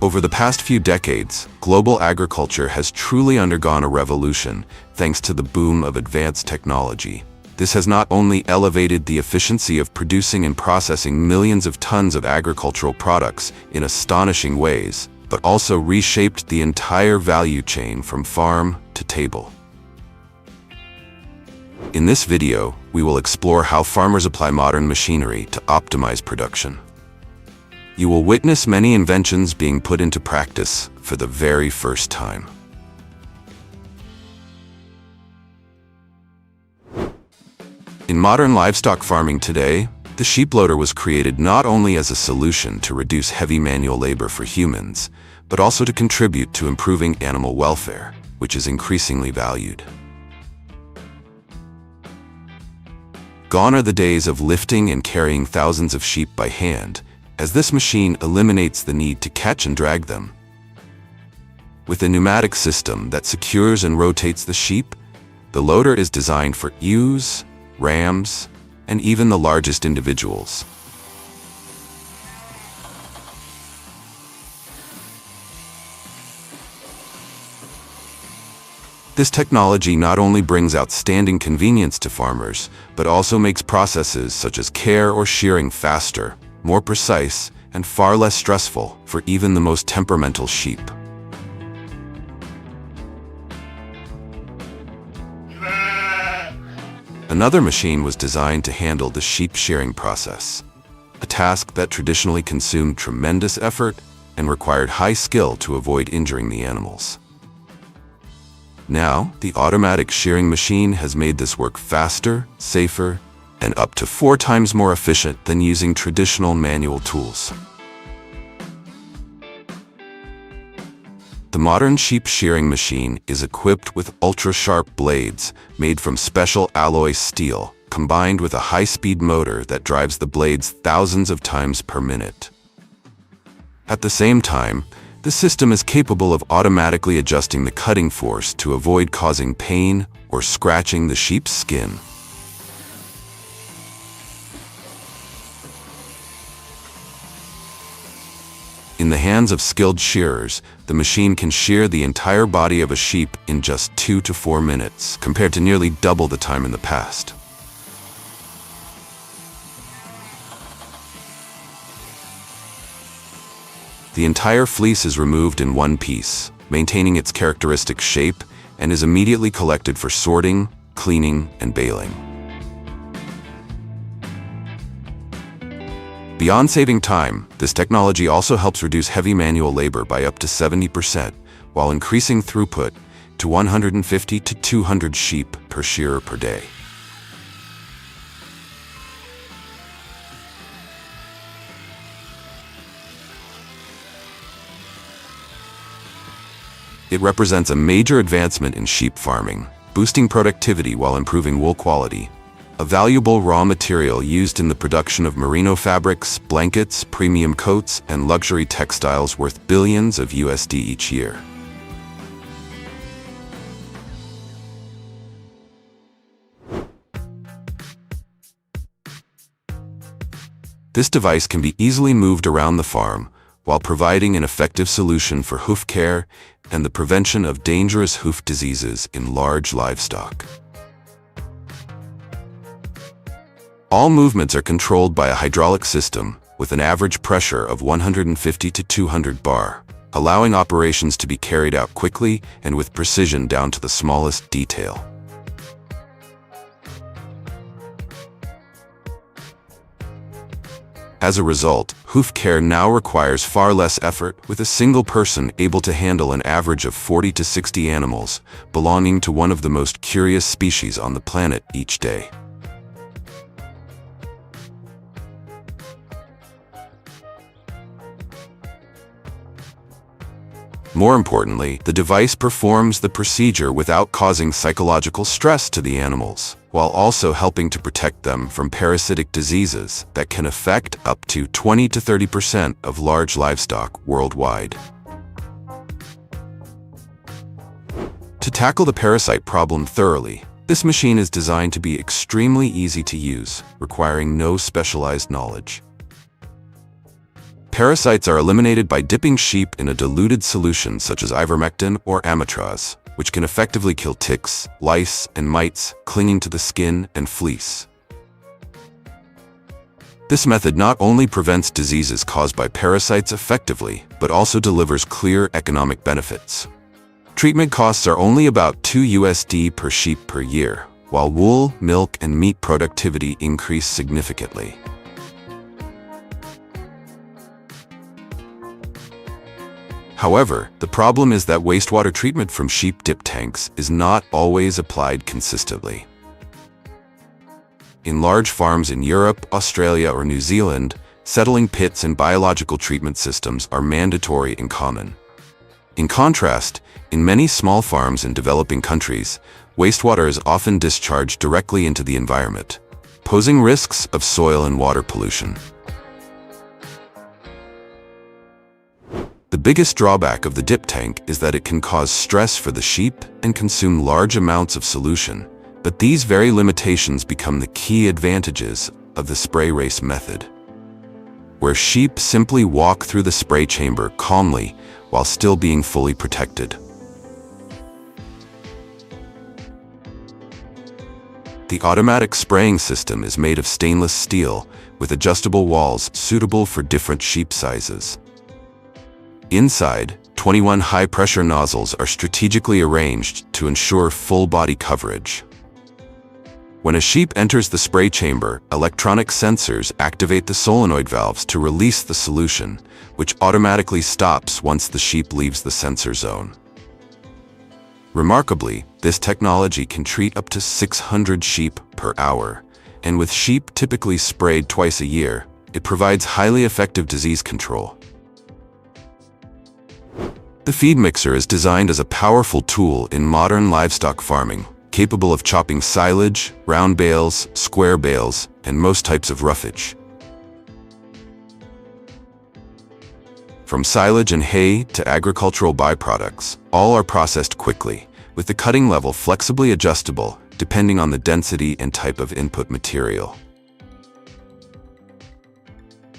Over the past few decades, global agriculture has truly undergone a revolution thanks to the boom of advanced technology. This has not only elevated the efficiency of producing and processing millions of tons of agricultural products in astonishing ways, but also reshaped the entire value chain from farm to table. In this video, we will explore how farmers apply modern machinery to optimize production. You will witness many inventions being put into practice for the very first time. In modern livestock farming today, the sheep loader was created not only as a solution to reduce heavy manual labor for humans, but also to contribute to improving animal welfare, which is increasingly valued. Gone are the days of lifting and carrying thousands of sheep by hand, as this machine eliminates the need to catch and drag them. With a pneumatic system that secures and rotates the sheep, the loader is designed for ewes, rams, and even the largest individuals. This technology not only brings outstanding convenience to farmers, but also makes processes such as care or shearing faster, more precise, and far less stressful for even the most temperamental sheep. Another machine was designed to handle the sheep shearing process, a task that traditionally consumed tremendous effort and required high skill to avoid injuring the animals. Now, the automatic shearing machine has made this work faster, safer, and up to 4 times more efficient than using traditional manual tools. The modern sheep shearing machine is equipped with ultra-sharp blades made from special alloy steel, combined with a high-speed motor that drives the blades thousands of times per minute. At the same time, the system is capable of automatically adjusting the cutting force to avoid causing pain or scratching the sheep's skin. In the hands of skilled shearers, the machine can shear the entire body of a sheep in just 2 to 4 minutes, compared to nearly double the time in the past. The entire fleece is removed in one piece, maintaining its characteristic shape, and is immediately collected for sorting, cleaning, and baling. Beyond saving time, this technology also helps reduce heavy manual labor by up to 70%, while increasing throughput to 150 to 200 sheep per shearer per day. It represents a major advancement in sheep farming, boosting productivity while improving wool quality, a valuable raw material used in the production of merino fabrics, blankets, premium coats, and luxury textiles worth billions of USD each year. This device can be easily moved around the farm, while providing an effective solution for hoof care and the prevention of dangerous hoof diseases in large livestock. All movements are controlled by a hydraulic system with an average pressure of 150 to 200 bar, allowing operations to be carried out quickly and with precision down to the smallest detail. As a result, hoof care now requires far less effort, with a single person able to handle an average of 40 to 60 animals belonging to one of the most curious species on the planet each day. More importantly, the device performs the procedure without causing psychological stress to the animals, while also helping to protect them from parasitic diseases that can affect up to 20 to 30% of large livestock worldwide. To tackle the parasite problem thoroughly, this machine is designed to be extremely easy to use, requiring no specialized knowledge. Parasites are eliminated by dipping sheep in a diluted solution such as ivermectin or amitraz, which can effectively kill ticks, lice, and mites clinging to the skin and fleece. This method not only prevents diseases caused by parasites effectively, but also delivers clear economic benefits. Treatment costs are only about $2 per sheep per year, while wool, milk, and meat productivity increase significantly. However, the problem is that wastewater treatment from sheep dip tanks is not always applied consistently. In large farms in Europe, Australia, or New Zealand, settling pits and biological treatment systems are mandatory and common. In contrast, in many small farms in developing countries, wastewater is often discharged directly into the environment, posing risks of soil and water pollution. The biggest drawback of the dip tank is that it can cause stress for the sheep and consume large amounts of solution, but these very limitations become the key advantages of the spray race method, where sheep simply walk through the spray chamber calmly while still being fully protected. The automatic spraying system is made of stainless steel with adjustable walls suitable for different sheep sizes. Inside, 21 high-pressure nozzles are strategically arranged to ensure full body coverage. When a sheep enters the spray chamber, electronic sensors activate the solenoid valves to release the solution, which automatically stops once the sheep leaves the sensor zone. Remarkably, this technology can treat up to 600 sheep per hour, and with sheep typically sprayed twice a year, it provides highly effective disease control. The feed mixer is designed as a powerful tool in modern livestock farming, capable of chopping silage, round bales, square bales, and most types of roughage. From silage and hay to agricultural byproducts, all are processed quickly, with the cutting level flexibly adjustable depending on the density and type of input material.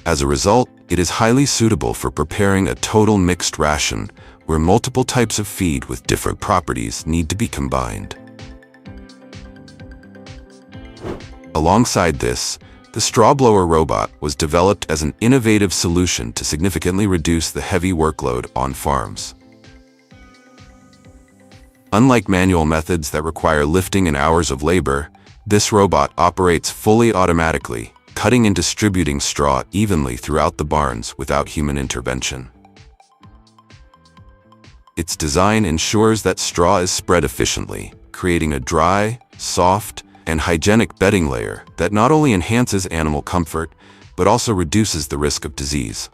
As a result, it is highly suitable for preparing a total mixed ration where multiple types of feed with different properties need to be combined. Alongside this, the straw blower robot was developed as an innovative solution to significantly reduce the heavy workload on farms. Unlike manual methods that require lifting and hours of labor, this robot operates fully automatically, cutting and distributing straw evenly throughout the barns without human intervention. Its design ensures that straw is spread efficiently, creating a dry, soft, and hygienic bedding layer that not only enhances animal comfort, but also reduces the risk of disease.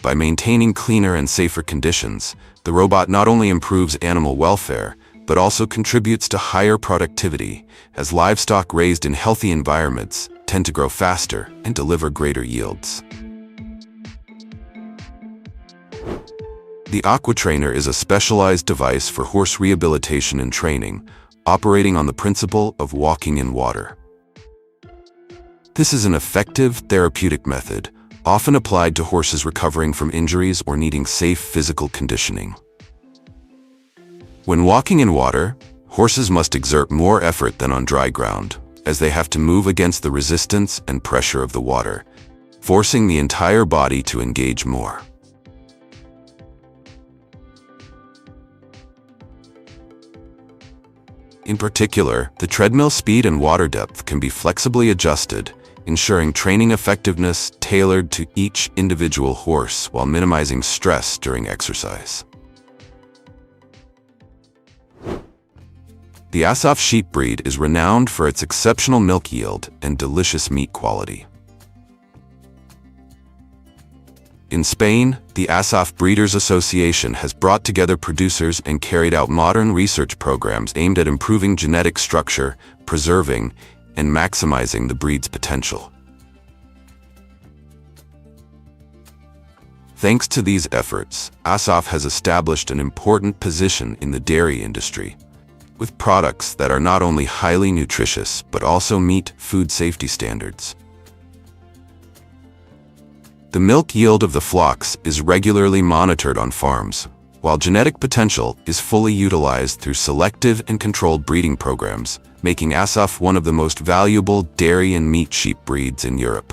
By maintaining cleaner and safer conditions, the robot not only improves animal welfare, but also contributes to higher productivity, as livestock raised in healthy environments tend to grow faster and deliver greater yields. The Aqua Trainer is a specialized device for horse rehabilitation and training, operating on the principle of walking in water. This is an effective therapeutic method, often applied to horses recovering from injuries or needing safe physical conditioning. When walking in water, horses must exert more effort than on dry ground, as they have to move against the resistance and pressure of the water, forcing the entire body to engage more. In particular, the treadmill speed and water depth can be flexibly adjusted, ensuring training effectiveness tailored to each individual horse while minimizing stress during exercise. The Assaf Sheep breed is renowned for its exceptional milk yield and delicious meat quality. In Spain, the Assaf Breeders Association has brought together producers and carried out modern research programs aimed at improving genetic structure, preserving, and maximizing the breed's potential. Thanks to these efforts, Assaf has established an important position in the dairy industry, with products that are not only highly nutritious but also meet food safety standards. The milk yield of the flocks is regularly monitored on farms, while genetic potential is fully utilized through selective and controlled breeding programs, making Assaf one of the most valuable dairy and meat sheep breeds in Europe.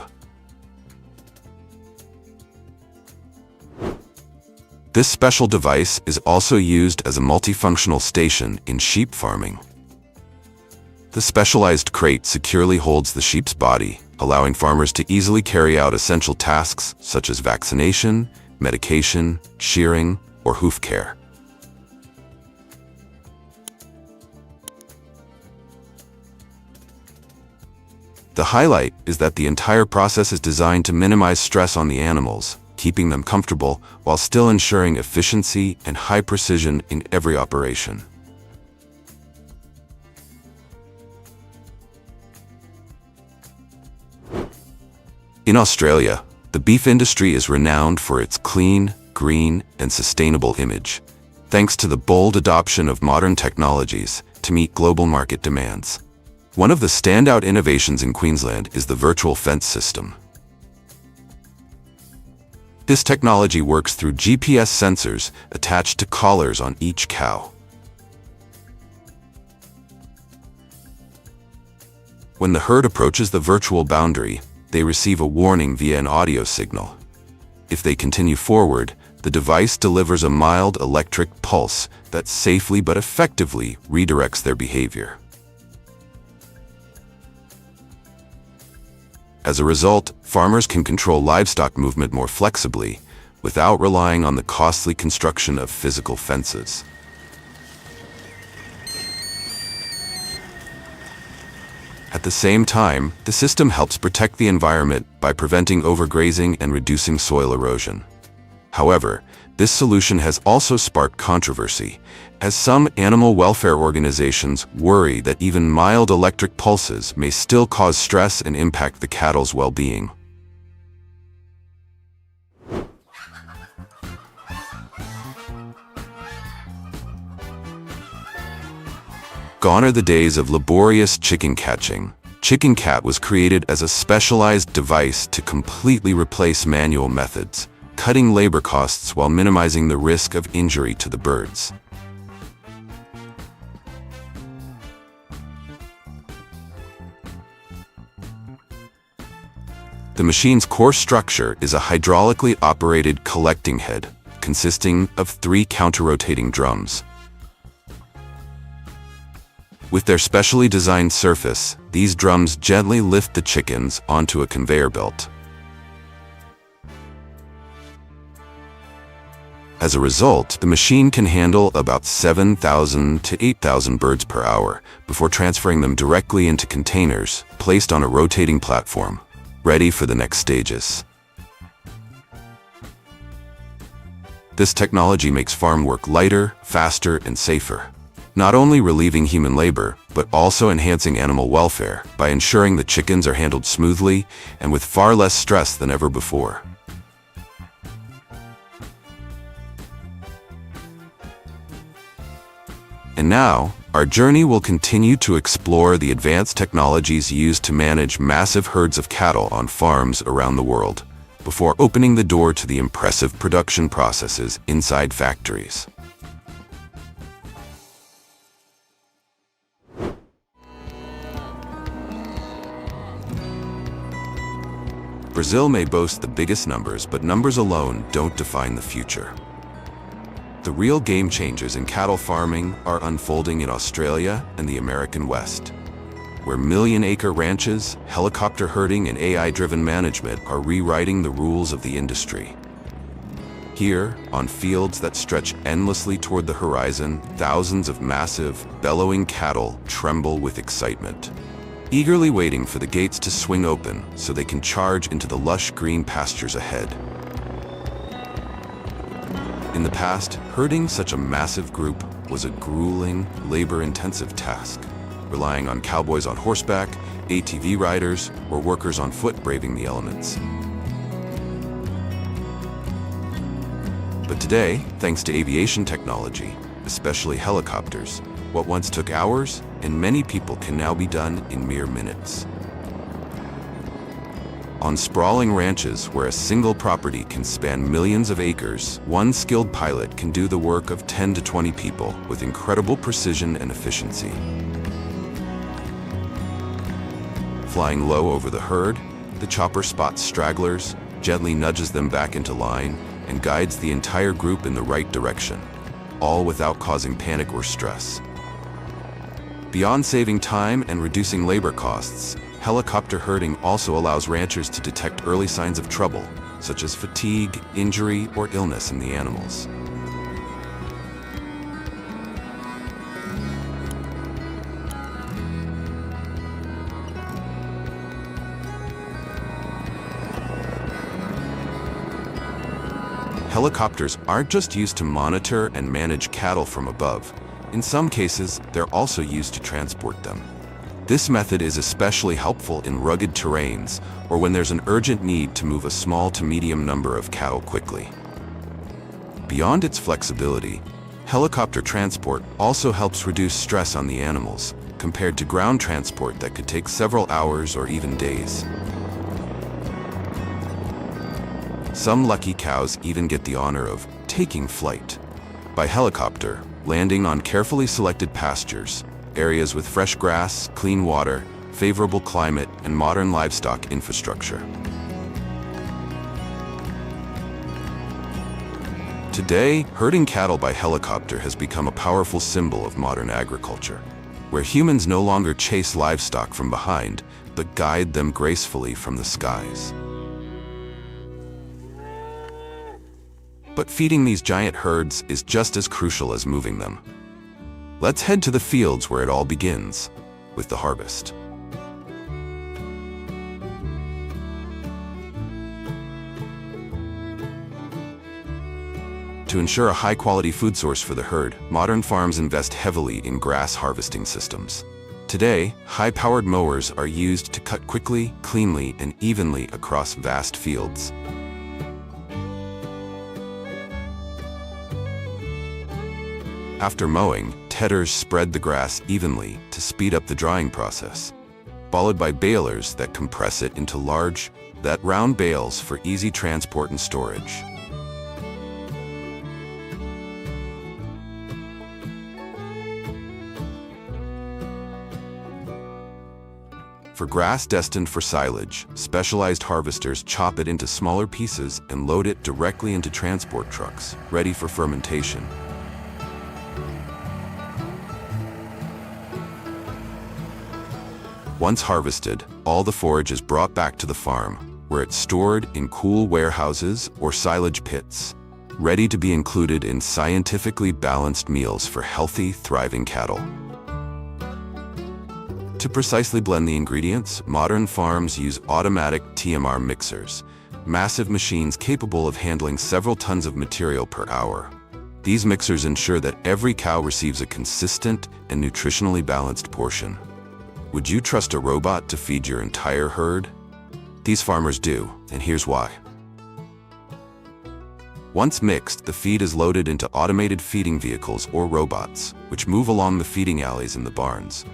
This special device is also used as a multifunctional station in sheep farming. The specialized crate securely holds the sheep's body, allowing farmers to easily carry out essential tasks such as vaccination, medication, shearing, or hoof care. The highlight is that the entire process is designed to minimize stress on the animals, keeping them comfortable while still ensuring efficiency and high precision in every operation. In Australia, the beef industry is renowned for its clean, green, and sustainable image, thanks to the bold adoption of modern technologies to meet global market demands. One of the standout innovations in Queensland is the virtual fence system. This technology works through GPS sensors attached to collars on each cow. When the herd approaches the virtual boundary, they receive a warning via an audio signal. If they continue forward, the device delivers a mild electric pulse that safely but effectively redirects their behavior. As a result, farmers can control livestock movement more flexibly, without relying on the costly construction of physical fences. At the same time, the system helps protect the environment by preventing overgrazing and reducing soil erosion. However, this solution has also sparked controversy, as some animal welfare organizations worry that even mild electric pulses may still cause stress and impact the cattle's well-being. Gone are the days of laborious chicken catching. Chicken Cat was created as a specialized device to completely replace manual methods, cutting labor costs while minimizing the risk of injury to the birds. The machine's core structure is a hydraulically operated collecting head, consisting of 3 counter-rotating drums. With their specially designed surface, these drums gently lift the chickens onto a conveyor belt. As a result, the machine can handle about 7,000 to 8,000 birds per hour before transferring them directly into containers placed on a rotating platform, ready for the next stages. This technology makes farm work lighter, faster, and safer, not only relieving human labor, but also enhancing animal welfare by ensuring the chickens are handled smoothly and with far less stress than ever before. And now, our journey will continue to explore the advanced technologies used to manage massive herds of cattle on farms around the world, before opening the door to the impressive production processes inside factories. Brazil may boast the biggest numbers, but numbers alone don't define the future. The real game changers in cattle farming are unfolding in Australia and the American West, where million-acre ranches, helicopter herding, and AI-driven management are rewriting the rules of the industry. Here, on fields that stretch endlessly toward the horizon, thousands of massive, bellowing cattle tremble with excitement, eagerly waiting for the gates to swing open so they can charge into the lush green pastures ahead. In the past, herding such a massive group was a grueling, labor-intensive task, relying on cowboys on horseback, ATV riders, or workers on foot braving the elements. But today, thanks to aviation technology, especially helicopters, what once took hours and many people can now be done in mere minutes. On sprawling ranches where a single property can span millions of acres, one skilled pilot can do the work of 10 to 20 people with incredible precision and efficiency. Flying low over the herd, the chopper spots stragglers, gently nudges them back into line, and guides the entire group in the right direction, all without causing panic or stress. Beyond saving time and reducing labor costs, helicopter herding also allows ranchers to detect early signs of trouble, such as fatigue, injury, or illness in the animals. Helicopters aren't just used to monitor and manage cattle from above. In some cases, they're also used to transport them. This method is especially helpful in rugged terrains or when there's an urgent need to move a small to medium number of cattle quickly. Beyond its flexibility, helicopter transport also helps reduce stress on the animals, compared to ground transport that could take several hours or even days. Some lucky cows even get the honor of taking flight by helicopter, landing on carefully selected pastures, areas with fresh grass, clean water, favorable climate, and modern livestock infrastructure. Today, herding cattle by helicopter has become a powerful symbol of modern agriculture, where humans no longer chase livestock from behind, but guide them gracefully from the skies. But feeding these giant herds is just as crucial as moving them. Let's head to the fields where it all begins, with the harvest. To ensure a high-quality food source for the herd, modern farms invest heavily in grass harvesting systems. Today, high-powered mowers are used to cut quickly, cleanly, and evenly across vast fields. After mowing, tedders spread the grass evenly to speed up the drying process, followed by balers that compress it into large, round bales for easy transport and storage. For grass destined for silage, specialized harvesters chop it into smaller pieces and load it directly into transport trucks, ready for fermentation. Once harvested, all the forage is brought back to the farm, where it's stored in cool warehouses or silage pits, ready to be included in scientifically balanced meals for healthy, thriving cattle. To precisely blend the ingredients, modern farms use automatic TMR mixers, massive machines capable of handling several tons of material per hour. These mixers ensure that every cow receives a consistent and nutritionally balanced portion. Would you trust a robot to feed your entire herd? These farmers do, and here's why. Once mixed, the feed is loaded into automated feeding vehicles or robots, which move along the feeding alleys in the barns.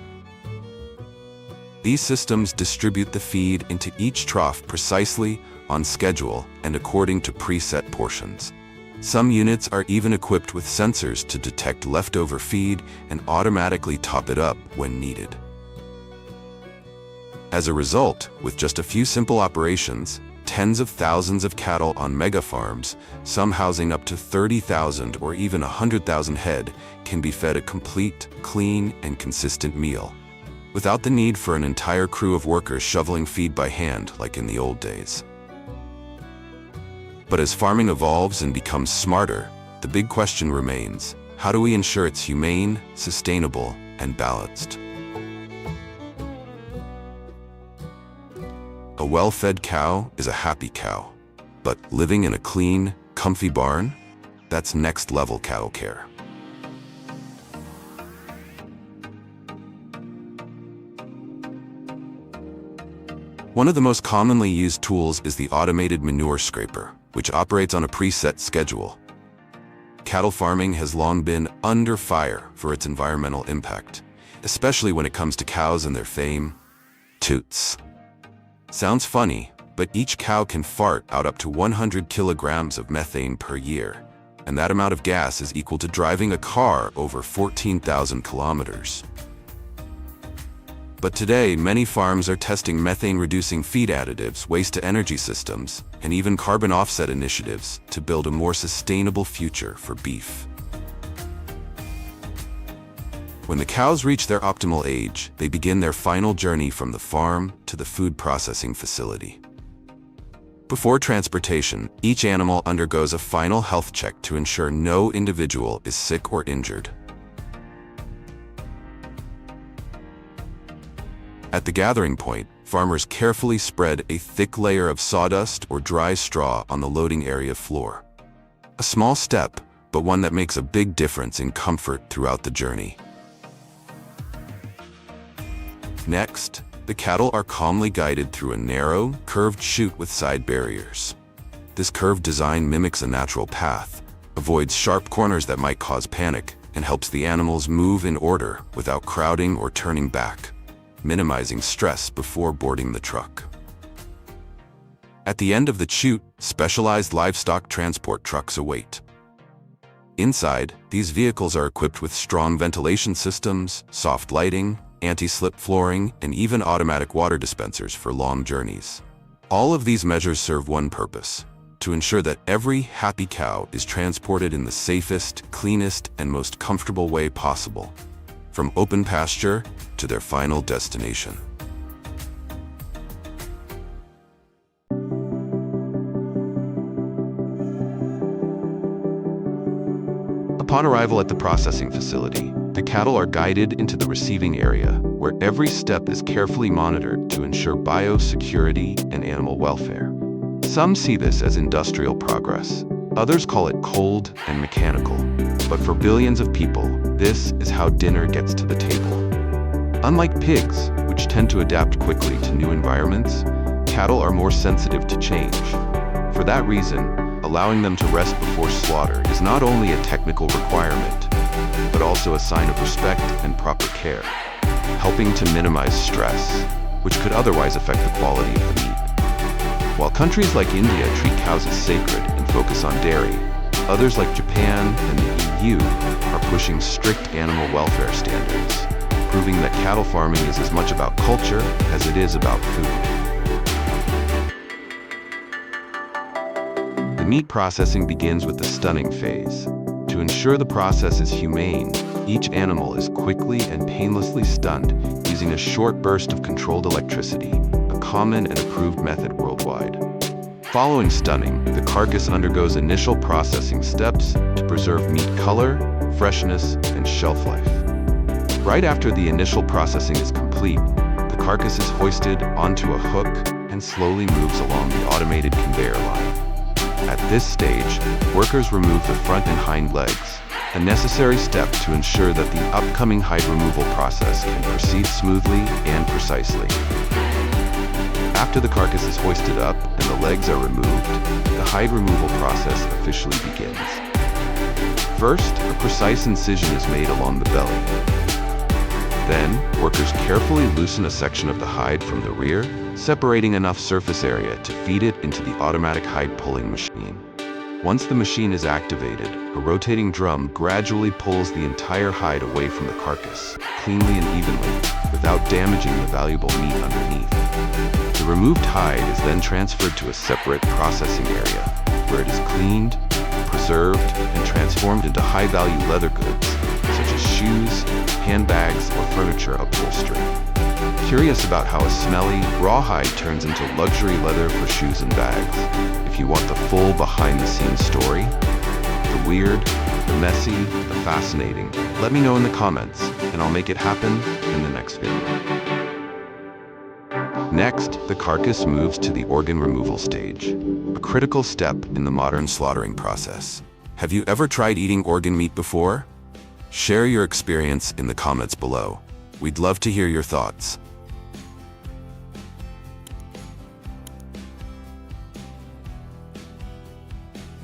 These systems distribute the feed into each trough precisely, on schedule, and according to preset portions. Some units are even equipped with sensors to detect leftover feed and automatically top it up when needed. As a result, with just a few simple operations, tens of thousands of cattle on mega farms, some housing up to 30,000 or even 100,000 head, can be fed a complete, clean, and consistent meal, without the need for an entire crew of workers shoveling feed by hand like in the old days. But as farming evolves and becomes smarter, the big question remains: how do we ensure it's humane, sustainable, and balanced? A well-fed cow is a happy cow, but living in a clean, comfy barn? That's next-level cattle care. One of the most commonly used tools is the automated manure scraper, which operates on a preset schedule. Cattle farming has long been under fire for its environmental impact, especially when it comes to cows and their fame, toots. Sounds funny, But each cow can fart out up to 100 kilograms of methane per year, and that amount of gas is equal to driving a car over 14,000 kilometers. But today, many farms are testing methane-reducing feed additives, waste-to-energy systems, and even carbon offset initiatives to build a more sustainable future for beef. When the cows reach their optimal age, they begin their final journey from the farm to the food processing facility. Before transportation, each animal undergoes a final health check to ensure no individual is sick or injured. At the gathering point, farmers carefully spread a thick layer of sawdust or dry straw on the loading area floor. A small step, but one that makes a big difference in comfort throughout the journey. Next, the cattle are calmly guided through a narrow, curved chute with side barriers. This curved design mimics a natural path, avoids sharp corners that might cause panic, and helps the animals move in order without crowding or turning back, minimizing stress before boarding the truck. At the end of the chute, specialized livestock transport trucks await. Inside, these vehicles are equipped with strong ventilation systems, soft lighting, anti-slip flooring, and even automatic water dispensers for long journeys. All of these measures serve one purpose: to ensure that every happy cow is transported in the safest, cleanest, and most comfortable way possible, from open pasture to their final destination. Upon arrival at the processing facility, the cattle are guided into the receiving area, where every step is carefully monitored to ensure biosecurity and animal welfare. Some see this as industrial progress. Others call it cold and mechanical. But for billions of people, this is how dinner gets to the table. Unlike pigs, which tend to adapt quickly to new environments, cattle are more sensitive to change. For that reason, allowing them to rest before slaughter is not only a technical requirement, but also a sign of respect and proper care, helping to minimize stress, which could otherwise affect the quality of the meat. While countries like India treat cows as sacred and focus on dairy, others like Japan and the EU are pushing strict animal welfare standards, proving that cattle farming is as much about culture as it is about food. The meat processing begins with the stunning phase. To ensure the process is humane, each animal is quickly and painlessly stunned using a short burst of controlled electricity, a common and approved method worldwide. Following stunning, the carcass undergoes initial processing steps to preserve meat color, freshness, and shelf life. Right after the initial processing is complete, the carcass is hoisted onto a hook and slowly moves along the automated conveyor line. At this stage, workers remove the front and hind legs, a necessary step to ensure that the upcoming hide removal process can proceed smoothly and precisely. After the carcass is hoisted up and the legs are removed, the hide removal process officially begins. First, a precise incision is made along the belly. Then, workers carefully loosen a section of the hide from the rear, separating enough surface area to feed it into the automatic hide pulling machine. Once the machine is activated, a rotating drum gradually pulls the entire hide away from the carcass, cleanly and evenly, without damaging the valuable meat underneath. The removed hide is then transferred to a separate processing area, where it is cleaned, preserved, and transformed into high-value leather goods, such as shoes, handbags, or furniture upholstery. Curious about how a smelly, raw hide turns into luxury leather for shoes and bags? If you want the full behind-the-scenes story, the weird, the messy, the fascinating, let me know in the comments, and I'll make it happen in the next video. Next, the carcass moves to the organ removal stage, a critical step in the modern slaughtering process. Have you ever tried eating organ meat before? Share your experience in the comments below. We'd love to hear your thoughts.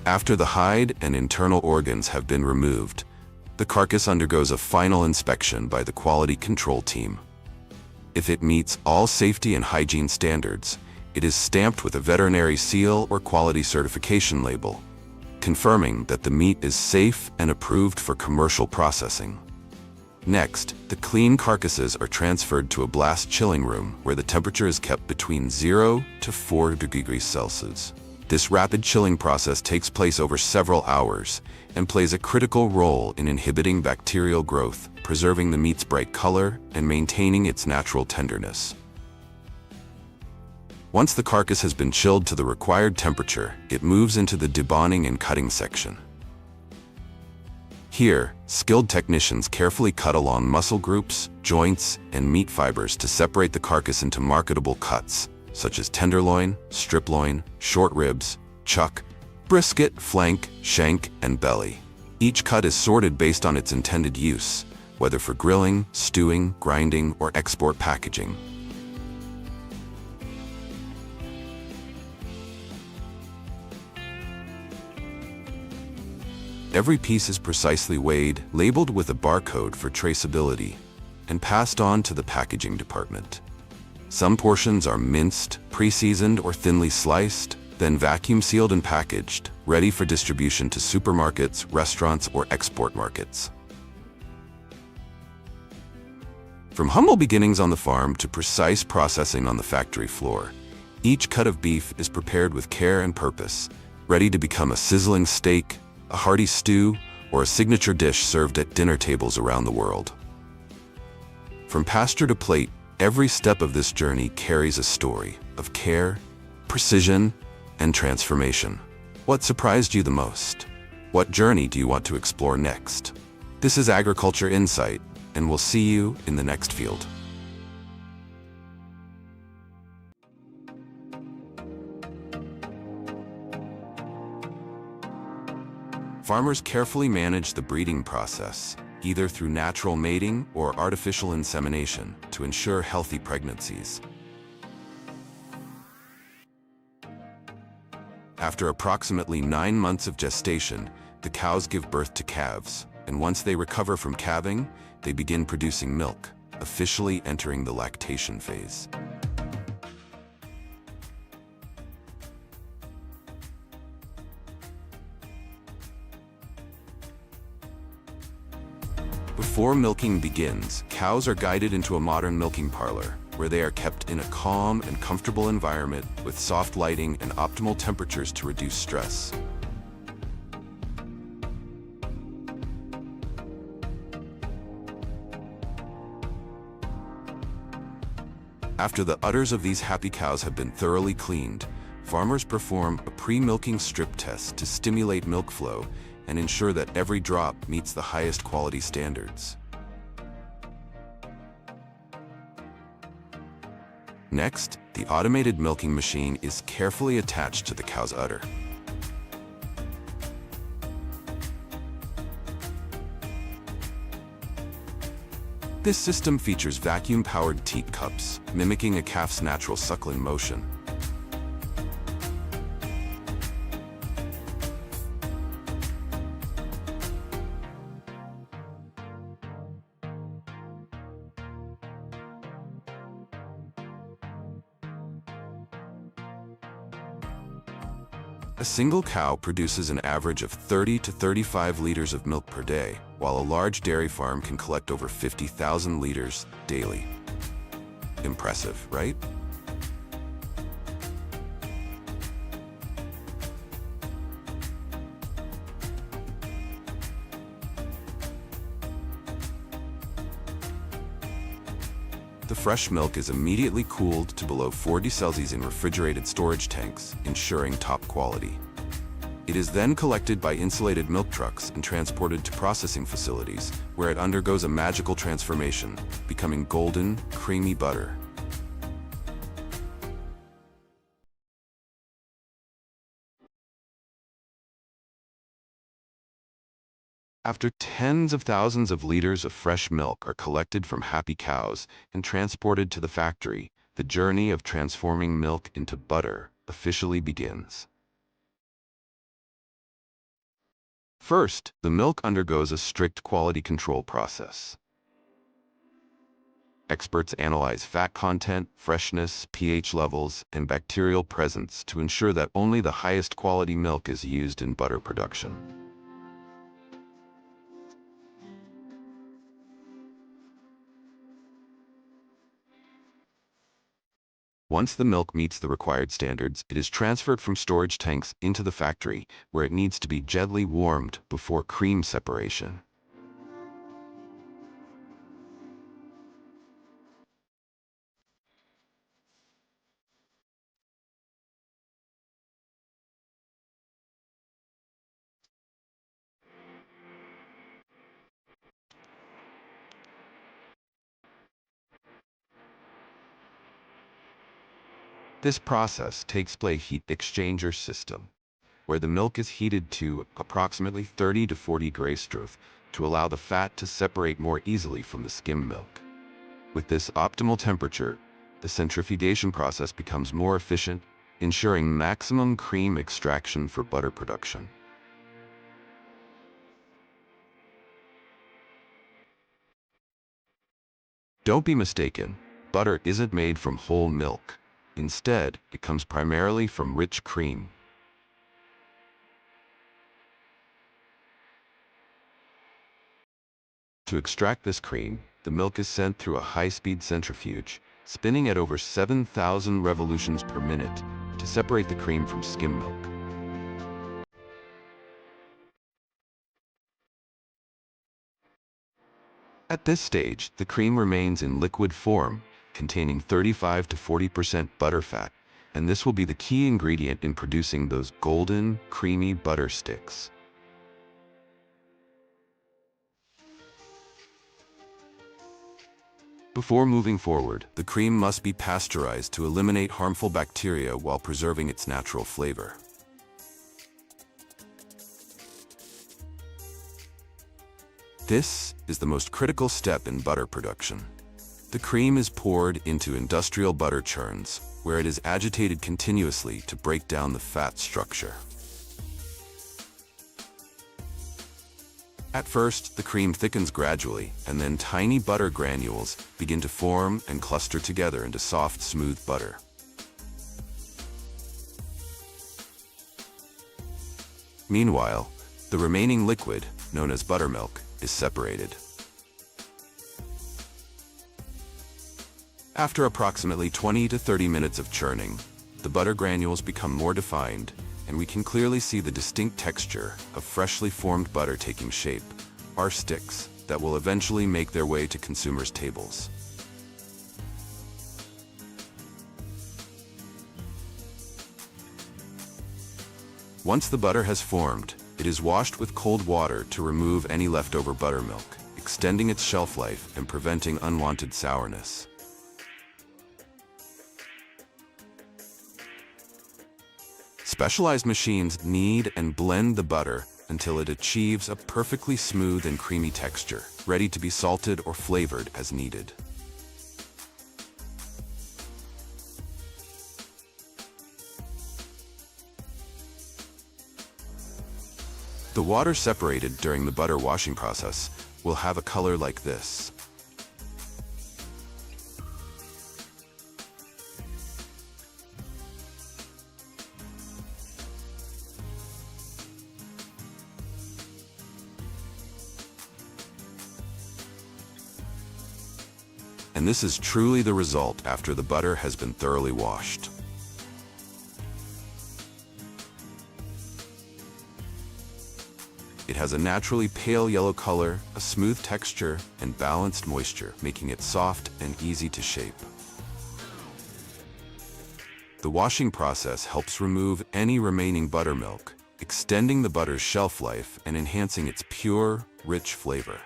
After the hide and internal organs have been removed, the carcass undergoes a final inspection by the quality control team. If it meets all safety and hygiene standards, It is stamped with a veterinary seal or quality certification label, confirming that the meat is safe and approved for commercial processing. Next, the clean carcasses are transferred to a blast chilling room where the temperature is kept between 0 to 4 degrees Celsius. This rapid chilling process takes place over several hours and plays a critical role in inhibiting bacterial growth, preserving the meat's bright color, and maintaining its natural tenderness. Once the carcass has been chilled to the required temperature, it moves into the deboning and cutting section. Here, skilled technicians carefully cut along muscle groups, joints, and meat fibers to separate the carcass into marketable cuts, such as tenderloin, strip loin, short ribs, chuck, brisket, flank, shank, and belly. Each cut is sorted based on its intended use, whether for grilling, stewing, grinding, or export packaging. Every piece is precisely weighed, labeled with a barcode for traceability, and passed on to the packaging department. Some portions are minced, pre-seasoned, or thinly sliced, then vacuum sealed and packaged, ready for distribution to supermarkets, restaurants, or export markets. From humble beginnings on the farm to precise processing on the factory floor, each cut of beef is prepared with care and purpose, ready to become a sizzling steak, a hearty stew, or a signature dish served at dinner tables around the world. From pasture to plate, every step of this journey carries a story of care, precision, and transformation. What surprised you the most? What journey do you want to explore next? This is Agriculture Insight, and we'll see you in the next field. Farmers carefully manage the breeding process, either through natural mating or artificial insemination, to ensure healthy pregnancies. After approximately 9 months of gestation, the cows give birth to calves, and once they recover from calving, they begin producing milk, officially entering the lactation phase. Before milking begins, cows are guided into a modern milking parlor, where they are kept in a calm and comfortable environment with soft lighting and optimal temperatures to reduce stress. After the udders of these happy cows have been thoroughly cleaned, farmers perform a pre-milking strip test to stimulate milk flow and ensure that every drop meets the highest quality standards. Next, the automated milking machine is carefully attached to the cow's udder. This system features vacuum-powered teat cups, mimicking a calf's natural suckling motion. A single cow produces an average of 30 to 35 liters of milk per day, while a large dairy farm can collect over 50,000 liters daily. Impressive, right? The fresh milk is immediately cooled to below 40 Celsius in refrigerated storage tanks, ensuring top quality. It is then collected by insulated milk trucks and transported to processing facilities, where it undergoes a magical transformation, becoming golden, creamy butter. After tens of thousands of liters of fresh milk are collected from happy cows and transported to the factory, the journey of transforming milk into butter officially begins. First, the milk undergoes a strict quality control process. Experts analyze fat content, freshness, pH levels, and bacterial presence to ensure that only the highest quality milk is used in butter production. Once the milk meets the required standards, it is transferred from storage tanks into the factory, where it needs to be gently warmed before cream separation. This process takes place in a heat exchanger system, where the milk is heated to approximately 30 to 40 Grad to allow the fat to separate more easily from the skim milk. With this optimal temperature, the centrifugation process becomes more efficient, ensuring maximum cream extraction for butter production. Don't be mistaken, butter isn't made from whole milk. Instead, it comes primarily from rich cream. To extract this cream, the milk is sent through a high-speed centrifuge, spinning at over 7,000 revolutions per minute to separate the cream from skim milk. At this stage, the cream remains in liquid form, containing 35 to 40% butterfat, and this will be the key ingredient in producing those golden, creamy butter sticks. Before moving forward, the cream must be pasteurized to eliminate harmful bacteria while preserving its natural flavor. This is the most critical step in butter production. The cream is poured into industrial butter churns, where it is agitated continuously to break down the fat structure. At first, the cream thickens gradually, and then tiny butter granules begin to form and cluster together into soft, smooth butter. Meanwhile, the remaining liquid, known as buttermilk, is separated. After approximately 20 to 30 minutes of churning, the butter granules become more defined, and we can clearly see the distinct texture of freshly formed butter taking shape, our sticks that will eventually make their way to consumers' tables. Once the butter has formed, it is washed with cold water to remove any leftover buttermilk, extending its shelf life and preventing unwanted sourness. Specialized machines knead and blend the butter until it achieves a perfectly smooth and creamy texture, ready to be salted or flavored as needed. The water separated during the butter washing process will have a color like this. And this is truly the result after the butter has been thoroughly washed. It has a naturally pale yellow color, a smooth texture, and balanced moisture, making it soft and easy to shape. The washing process helps remove any remaining buttermilk, extending the butter's shelf life and enhancing its pure, rich flavor.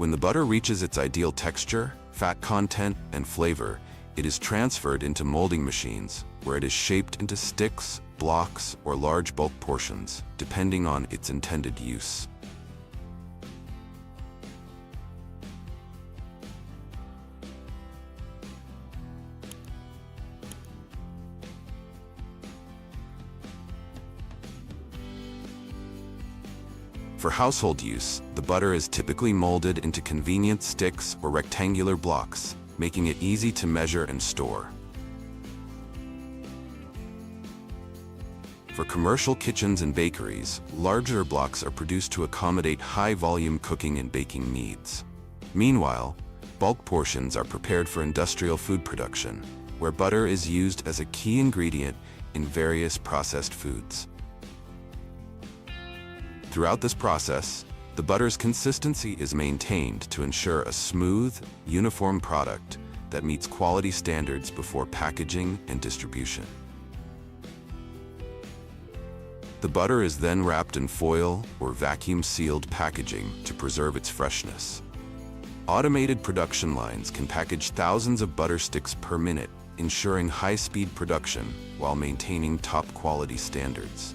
When the butter reaches its ideal texture, fat content, and flavor, it is transferred into molding machines, where it is shaped into sticks, blocks, or large bulk portions, depending on its intended use. For household use, the butter is typically molded into convenient sticks or rectangular blocks, making it easy to measure and store. For commercial kitchens and bakeries, larger blocks are produced to accommodate high-volume cooking and baking needs. Meanwhile, bulk portions are prepared for industrial food production, where butter is used as a key ingredient in various processed foods. Throughout this process, the butter's consistency is maintained to ensure a smooth, uniform product that meets quality standards before packaging and distribution. The butter is then wrapped in foil or vacuum-sealed packaging to preserve its freshness. Automated production lines can package thousands of butter sticks per minute, ensuring high-speed production while maintaining top-quality standards.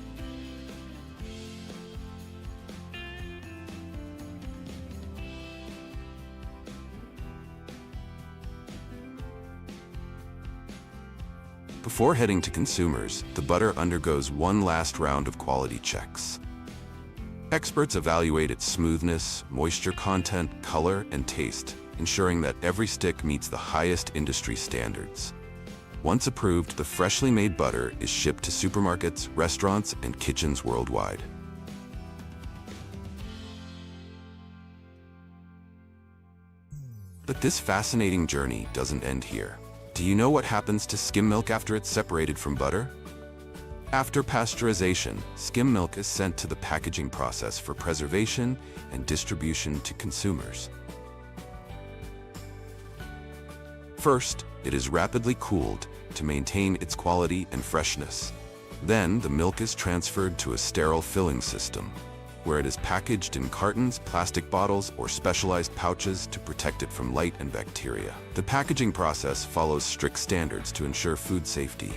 Before heading to consumers, the butter undergoes one last round of quality checks. Experts evaluate its smoothness, moisture content, color, and taste, ensuring that every stick meets the highest industry standards. Once approved, the freshly made butter is shipped to supermarkets, restaurants, and kitchens worldwide. But this fascinating journey doesn't end here. Do you know what happens to skim milk after it's separated from butter? After pasteurization, skim milk is sent to the packaging process for preservation and distribution to consumers. First, it is rapidly cooled to maintain its quality and freshness. Then, the milk is transferred to a sterile filling system, where it is packaged in cartons, plastic bottles, or specialized pouches to protect it from light and bacteria. The packaging process follows strict standards to ensure food safety.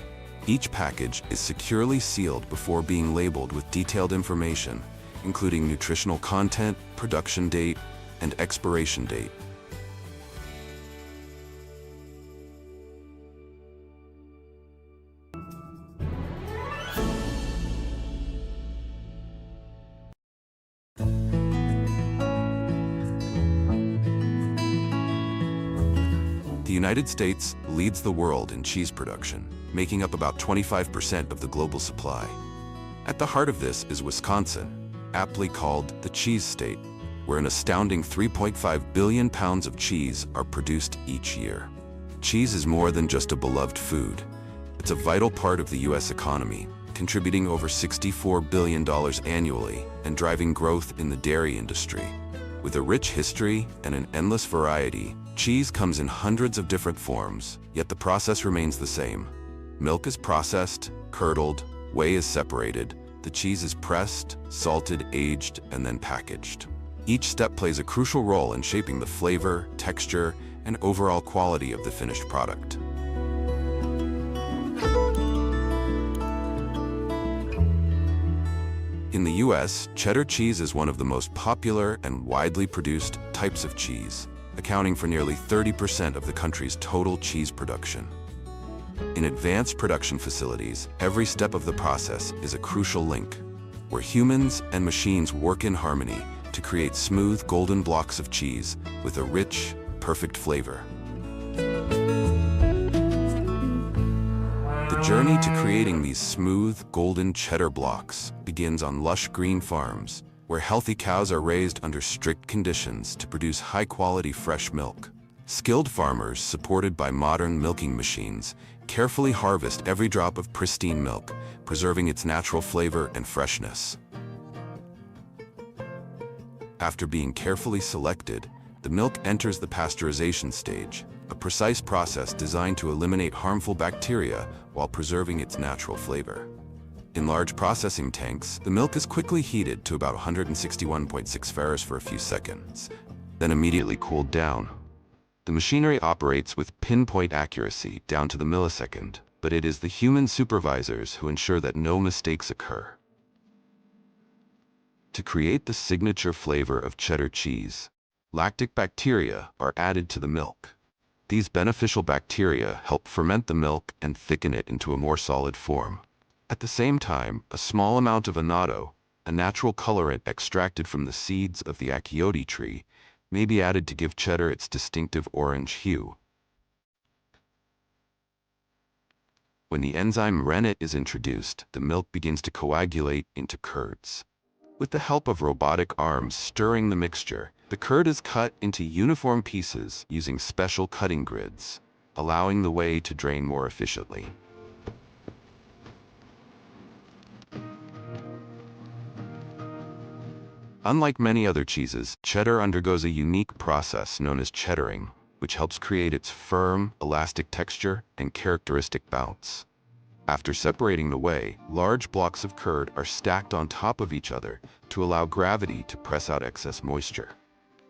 Each package is securely sealed before being labeled with detailed information, including nutritional content, production date, and expiration date. The United States leads the world in cheese production, making up about 25% of the global supply. At the heart of this is Wisconsin, aptly called the cheese state, where an astounding 3.5 billion pounds of cheese are produced each year. Cheese is more than just a beloved food. It's a vital part of the U.S. economy, contributing over $64 billion annually and driving growth in the dairy industry. With a rich history and an endless variety, cheese comes in hundreds of different forms, yet the process remains the same. Milk is processed, curdled, whey is separated, the cheese is pressed, salted, aged, and then packaged. Each step plays a crucial role in shaping the flavor, texture, and overall quality of the finished product. In the US, cheddar cheese is one of the most popular and widely produced types of cheese, accounting for nearly 30% of the country's total cheese production. In advanced production facilities, every step of the process is a crucial link, where humans and machines work in harmony to create smooth, golden blocks of cheese with a rich, perfect flavor. The journey to creating these smooth, golden cheddar blocks begins on lush green farms, where healthy cows are raised under strict conditions to produce high-quality fresh milk. Skilled farmers, supported by modern milking machines, carefully harvest every drop of pristine milk, preserving its natural flavor and freshness. After being carefully selected, the milk enters the pasteurization stage, a precise process designed to eliminate harmful bacteria while preserving its natural flavor. In large processing tanks, the milk is quickly heated to about 161.6 Fahrenheit for a few seconds, then immediately cooled down. The machinery operates with pinpoint accuracy down to the millisecond, but it is the human supervisors who ensure that no mistakes occur. To create the signature flavor of cheddar cheese, lactic bacteria are added to the milk. These beneficial bacteria help ferment the milk and thicken it into a more solid form. At the same time, a small amount of annatto, a natural colorant extracted from the seeds of the Aqua tree, may be added to give cheddar its distinctive orange hue. When the enzyme rennet is introduced, the milk begins to coagulate into curds. With the help of robotic arms stirring the mixture, the curd is cut into uniform pieces using special cutting grids, allowing the whey to drain more efficiently. Unlike many other cheeses, cheddar undergoes a unique process known as cheddaring, which helps create its firm, elastic texture and characteristic bounce. After separating the whey, large blocks of curd are stacked on top of each other to allow gravity to press out excess moisture.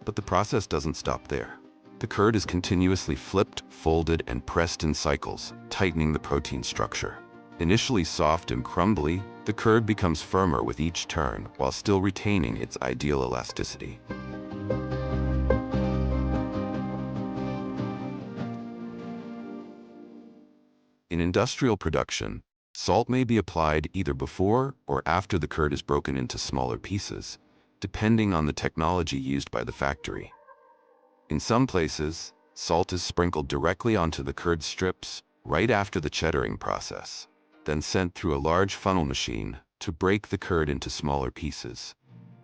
But the process doesn't stop there. The curd is continuously flipped, folded, and pressed in cycles, tightening the protein structure. Initially soft and crumbly, the curd becomes firmer with each turn while still retaining its ideal elasticity. In industrial production, salt may be applied either before or after the curd is broken into smaller pieces, depending on the technology used by the factory. In some places, salt is sprinkled directly onto the curd strips right after the cheddaring process, then sent through a large funnel machine to break the curd into smaller pieces.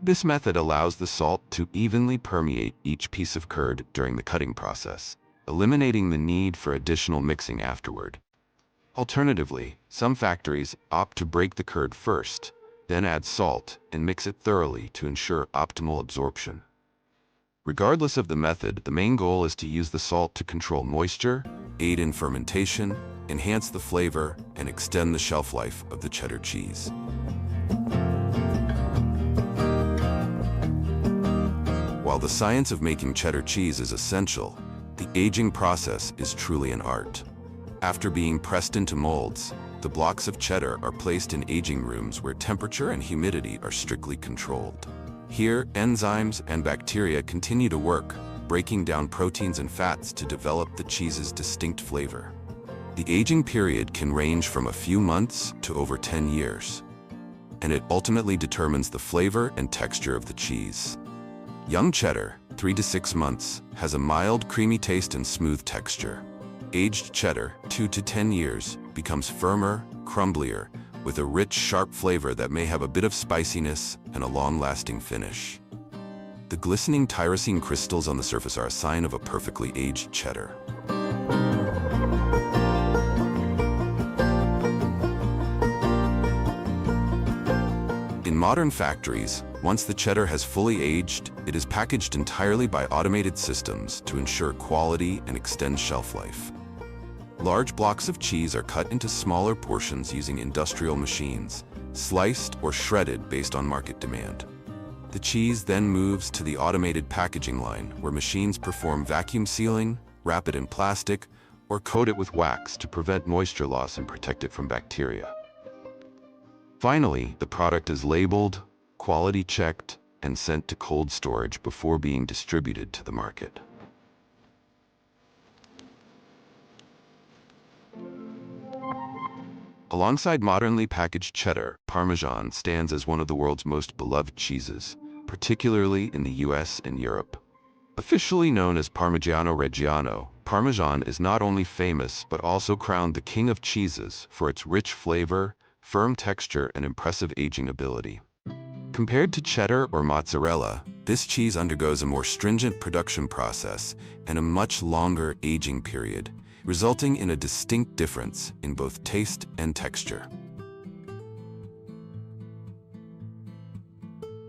This method allows the salt to evenly permeate each piece of curd during the cutting process, eliminating the need for additional mixing afterward. Alternatively, some factories opt to break the curd first, then add salt and mix it thoroughly to ensure optimal absorption. Regardless of the method, the main goal is to use the salt to control moisture, aid in fermentation, enhance the flavor, and extend the shelf life of the cheddar cheese. While the science of making cheddar cheese is essential, the aging process is truly an art. After being pressed into molds, the blocks of cheddar are placed in aging rooms where temperature and humidity are strictly controlled. Here, enzymes and bacteria continue to work, breaking down proteins and fats to develop the cheese's distinct flavor. The aging period can range from a few months to over 10 years, and it ultimately determines the flavor and texture of the cheese. Young cheddar, 3 to 6 months, has a mild, creamy taste and smooth texture. Aged cheddar, 2 to 10 years, becomes firmer, crumblier, with a rich, sharp flavor that may have a bit of spiciness and a long-lasting finish. The glistening tyrosine crystals on the surface are a sign of a perfectly aged cheddar. In modern factories, once the cheddar has fully aged, it is packaged entirely by automated systems to ensure quality and extend shelf life. Large blocks of cheese are cut into smaller portions using industrial machines, sliced or shredded based on market demand. The cheese then moves to the automated packaging line, where machines perform vacuum sealing, wrap it in plastic, or coat it with wax to prevent moisture loss and protect it from bacteria. Finally, the product is labeled, quality checked, and sent to cold storage before being distributed to the market. Alongside modernly packaged cheddar, Parmesan stands as one of the world's most beloved cheeses, particularly in the US and Europe. Officially known as Parmigiano Reggiano, Parmesan is not only famous but also crowned the king of cheeses for its rich flavor, firm texture, and impressive aging ability. Compared to cheddar or mozzarella, this cheese undergoes a more stringent production process and a much longer aging period, resulting in a distinct difference in both taste and texture.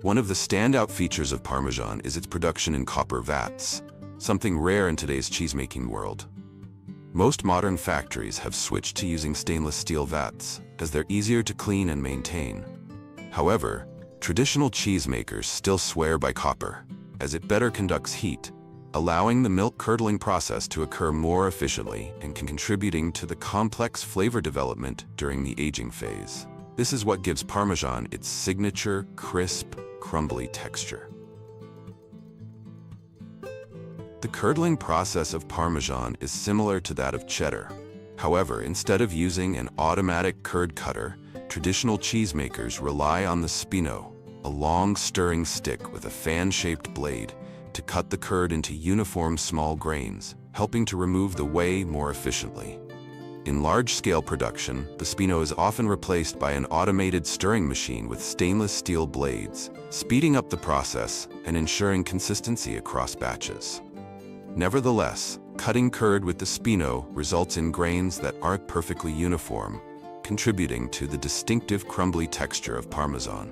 One of the standout features of Parmesan is its production in copper vats, something rare in today's cheesemaking world. Most modern factories have switched to using stainless steel vats, as they're easier to clean and maintain. However, traditional cheesemakers still swear by copper, as it better conducts heat, allowing the milk curdling process to occur more efficiently and contributing to the complex flavor development during the aging phase. This is what gives Parmesan its signature, crisp, crumbly texture. The curdling process of Parmesan is similar to that of cheddar. However, instead of using an automatic curd cutter, traditional cheesemakers rely on the spino, a long stirring stick with a fan-shaped blade to cut the curd into uniform small grains, helping to remove the whey more efficiently. In large-scale production, the spino is often replaced by an automated stirring machine with stainless steel blades, speeding up the process and ensuring consistency across batches. Nevertheless, cutting curd with the spino results in grains that aren't perfectly uniform, contributing to the distinctive crumbly texture of Parmesan.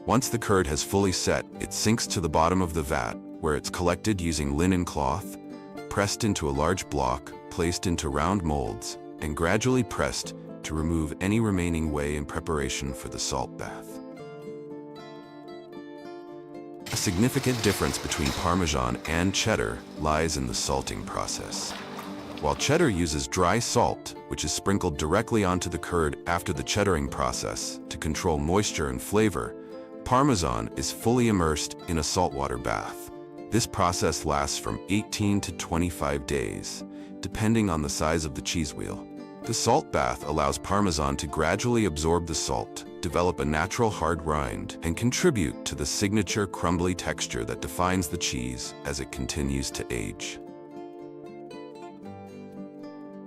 Once the curd has fully set, it sinks to the bottom of the vat, where it's collected using linen cloth, pressed into a large block, placed into round molds, and gradually pressed to remove any remaining whey in preparation for the salt bath. A significant difference between Parmesan and cheddar lies in the salting process. While cheddar uses dry salt, which is sprinkled directly onto the curd after the cheddaring process to control moisture and flavor, Parmesan is fully immersed in a saltwater bath. This process lasts from 18 to 25 days, depending on the size of the cheese wheel. The salt bath allows Parmesan to gradually absorb the salt, develop a natural hard rind, and contribute to the signature crumbly texture that defines the cheese as it continues to age.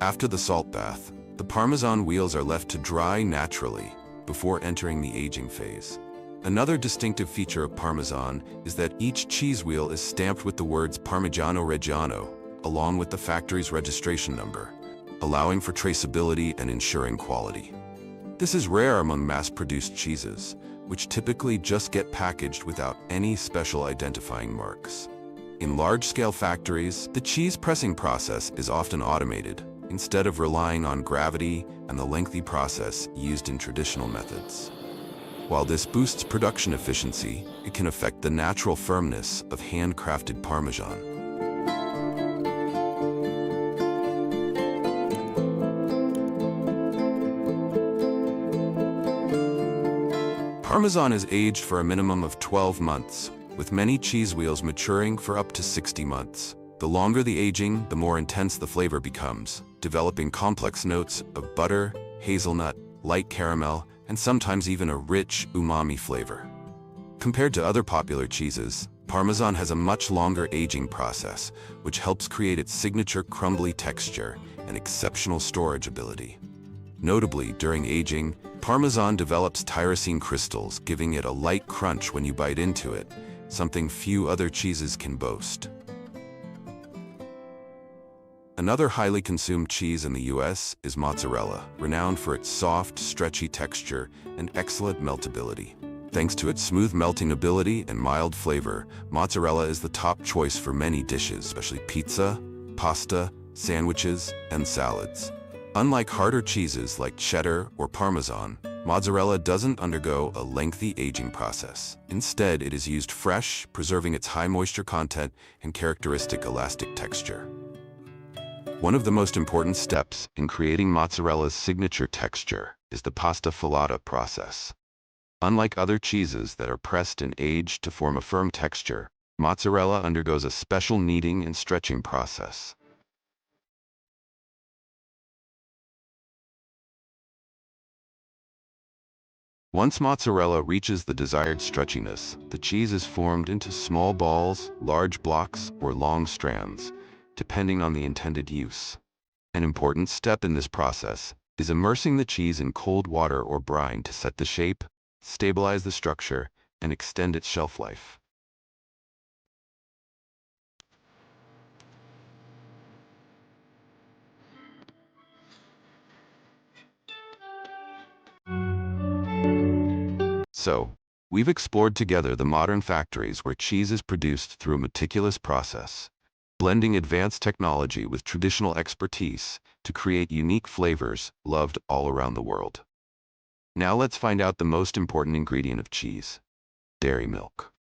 After the salt bath, the Parmesan wheels are left to dry naturally before entering the aging phase. Another distinctive feature of Parmesan is that each cheese wheel is stamped with the words Parmigiano Reggiano, along with the factory's registration number, allowing for traceability and ensuring quality. This is rare among mass-produced cheeses, which typically just get packaged without any special identifying marks. In large-scale factories, the cheese pressing process is often automated, instead of relying on gravity and the lengthy process used in traditional methods. While this boosts production efficiency, it can affect the natural firmness of handcrafted Parmesan. Parmesan is aged for a minimum of 12 months, with many cheese wheels maturing for up to 60 months. The longer the aging, the more intense the flavor becomes, developing complex notes of butter, hazelnut, light caramel, and sometimes even a rich umami flavor. Compared to other popular cheeses, Parmesan has a much longer aging process, which helps create its signature crumbly texture and exceptional storage ability. Notably, during aging, Parmesan develops tyrosine crystals, giving it a light crunch when you bite into it, something few other cheeses can boast. Another highly consumed cheese in the US is mozzarella, renowned for its soft, stretchy texture and excellent meltability. Thanks to its smooth melting ability and mild flavor, mozzarella is the top choice for many dishes, especially pizza, pasta, sandwiches, and salads. Unlike harder cheeses like cheddar or Parmesan, mozzarella doesn't undergo a lengthy aging process. Instead, it is used fresh, preserving its high moisture content and characteristic elastic texture. One of the most important steps in creating mozzarella's signature texture is the pasta filata process. Unlike other cheeses that are pressed and aged to form a firm texture, mozzarella undergoes a special kneading and stretching process. Once mozzarella reaches the desired stretchiness, the cheese is formed into small balls, large blocks, or long strands, depending on the intended use. An important step in this process is immersing the cheese in cold water or brine to set the shape, stabilize the structure, and extend its shelf life. So, we've explored together the modern factories where cheese is produced through a meticulous process, blending advanced technology with traditional expertise to create unique flavors loved all around the world. Now let's find out the most important ingredient of cheese: dairy milk.